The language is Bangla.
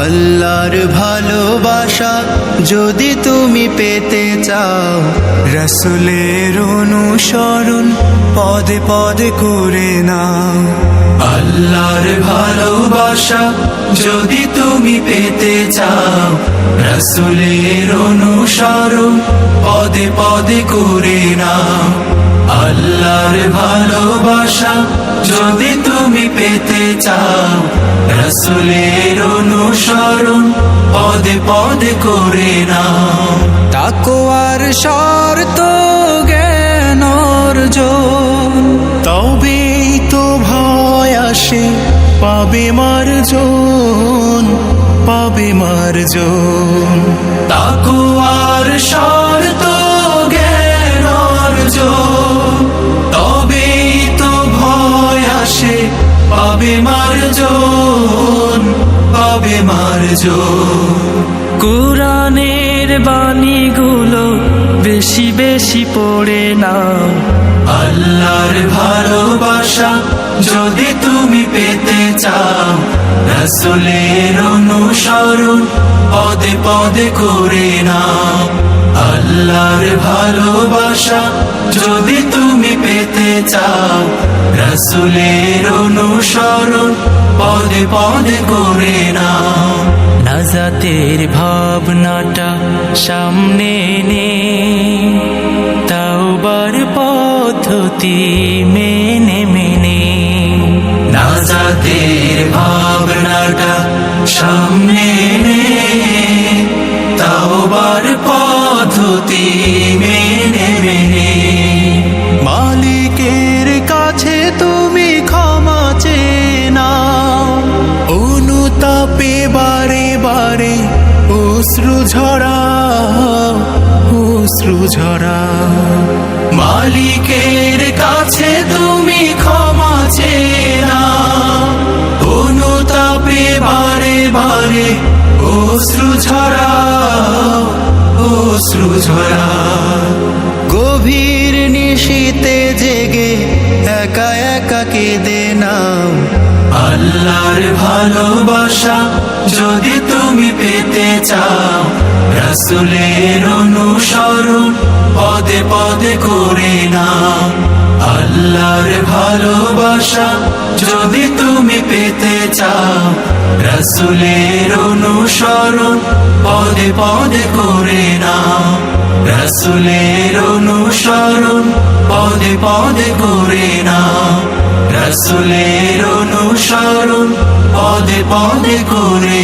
আল্লাহর ভালোবাসা যদি তুমি পেতে চাও, রাসূলের অনুসরণ পদে পদে করে নাও। আল্লাহর ভালোবাসা যদি তুমি পেতে চাও, রাসূলের অনুসরণ পদে পদে করে নাও। আল্লাহর ভালোবাসা যদি তুমি পেতে চাও, রাসূলের অনুসরণ পদে পদে করে নাও। তাকওয়ার শর্ত জ্ঞান অর্জন, তবেই তো ভয় আসে পাবে মার্জন, পাবে মার্জন। তাকওয়ার শর্ত জ্ঞান অর্জন, তবেই তো ভয় আসে পাবে মার্জন, পাবে মার্জন। কুরআনের বাণীগুলো বেশি বেশি পড়ে নাও। আল্লাহর ভালোবাসা যদি তুমি পেতে চাও, রাসূলের অনুসরণ পদে পদে করে নাও। আল্লাহর ভালোবাসা যদি তুমি পেতে চাও, রাসূলের অনুসরণ পদে পদে করে নাও। নাজাতের ভাবনাটা সামনে নে, তাওবার পদ্ধতি মেনে মেনে। নাজাতের ভাবনাটা সামনে নে, তাওবার পদ্ধতি মেনে মেনে। মালিকের কাছে তুমি ক্ষমা চেয়ে নাও, অনুতাপে বারে বারে অশ্রু ঝরাও, অশ্রু ঝরাও। মালিকের কাছে তুমি ক্ষমা চেয়ে নাও, অনুতাপে বারে বারে অশ্রু ঝরাও, অশ্রু ঝরাও। গভীর নিশীতে জেগে একা একা কেঁদে নাও। আল্লাহর ভালোবাসা যদি তুমি পেতে চাও, রাসূলের অনুসরণ পদে পদে করে নাও। আল্লাহর ভালোবাসা যদি তুমি পেতে চাও, রাসূলের অনুসরণ পদে পদে করে নাও। রাসূলের অনুসরণ পদে পদে করে নাও। রাসূলের অনুসরণ পদে পদে করে